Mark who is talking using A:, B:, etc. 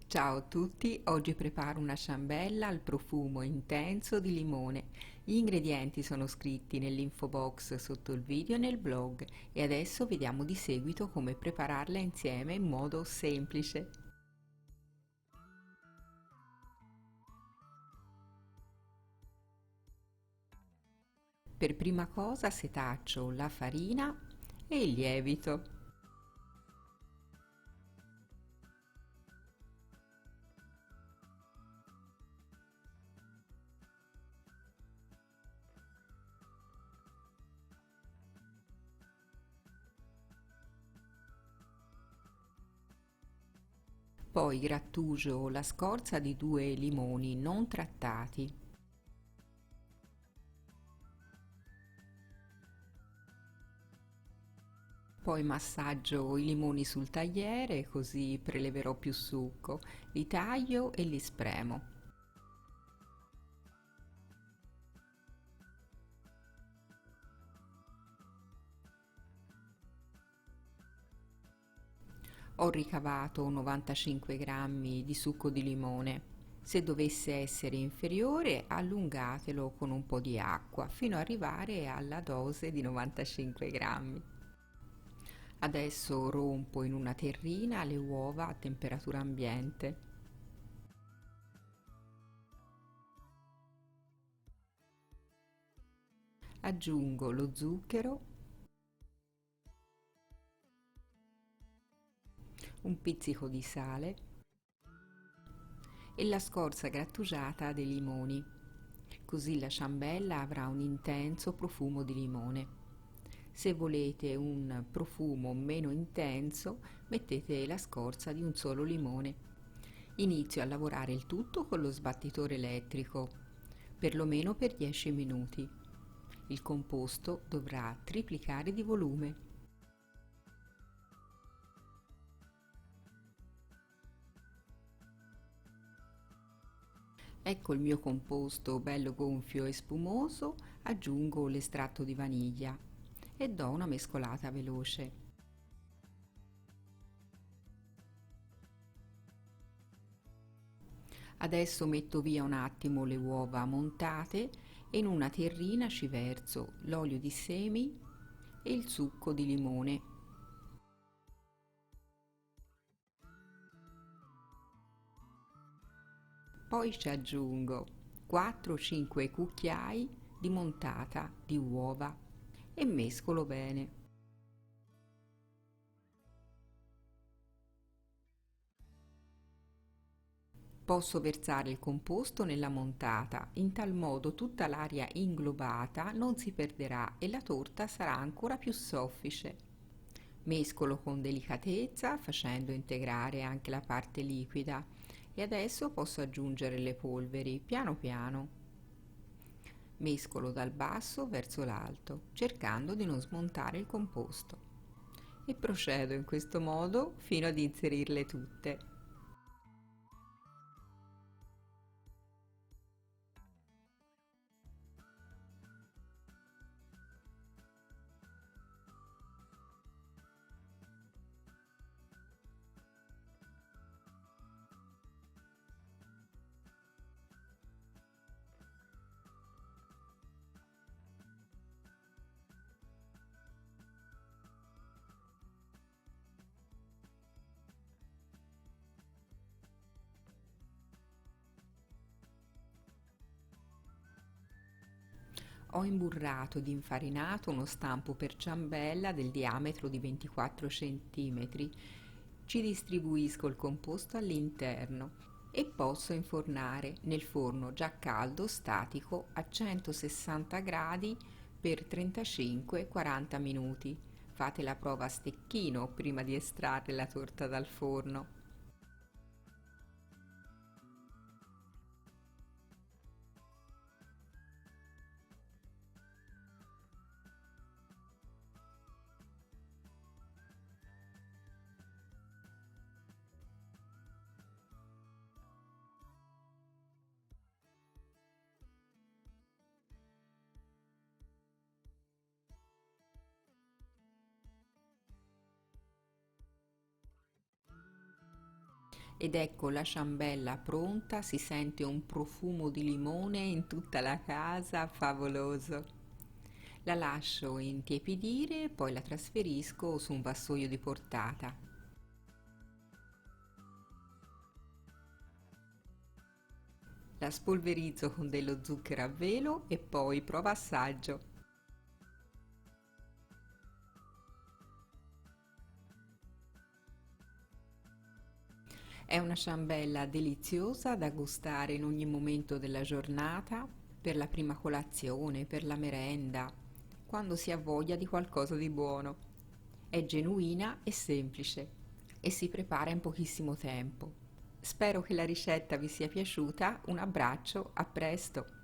A: Ciao a tutti, oggi preparo una ciambella al profumo intenso di limone. Gli ingredienti sono scritti nell'info box sotto il video e nel blog e adesso vediamo di seguito come prepararla insieme in modo semplice. Per prima cosa setaccio la farina e il lievito. Poi grattugio la scorza di 2 limoni non trattati. Poi massaggio i limoni sul tagliere così preleverò più succo. Li taglio e li spremo. Ho ricavato 95 grammi di succo di limone. Se dovesse essere inferiore, allungatelo con un po' di acqua fino ad arrivare alla dose di 95 grammi. Adesso rompo in una terrina le uova a temperatura ambiente. Aggiungo lo zucchero, un pizzico di sale e la scorza grattugiata dei limoni. Così la ciambella avrà un intenso profumo di limone. Se volete un profumo meno intenso, mettete la scorza di un solo limone. Inizio a lavorare il tutto con lo sbattitore elettrico, perlomeno per 10 minuti. Il composto dovrà triplicare di volume. Ecco il mio composto bello gonfio e spumoso, aggiungo l'estratto di vaniglia e do una mescolata veloce. Adesso metto via un attimo le uova montate e in una terrina ci verso l'olio di semi e il succo di limone. Poi ci aggiungo 4-5 cucchiai di montata di uova e mescolo bene. Posso versare il composto nella montata, in tal modo tutta l'aria inglobata non si perderà e la torta sarà ancora più soffice. Mescolo con delicatezza facendo integrare anche la parte liquida e adesso posso aggiungere le polveri piano piano. Mescolo dal basso verso l'alto, cercando di non smontare il composto. E procedo in questo modo fino ad inserirle tutte. Ho imburrato ed infarinato uno stampo per ciambella del diametro di 24 cm. Ci distribuisco il composto all'interno e posso infornare nel forno già caldo statico a 160 gradi per 35-40 minuti. Fate la prova a stecchino prima di estrarre la torta dal forno. Ed ecco la ciambella pronta, si sente un profumo di limone in tutta la casa, favoloso. La lascio intiepidire, poi la trasferisco su un vassoio di portata. La spolverizzo con dello zucchero a velo e poi prova assaggio. È una ciambella deliziosa da gustare in ogni momento della giornata, per la prima colazione, per la merenda, quando si ha voglia di qualcosa di buono. È genuina e semplice e si prepara in pochissimo tempo. Spero che la ricetta vi sia piaciuta, un abbraccio, a presto!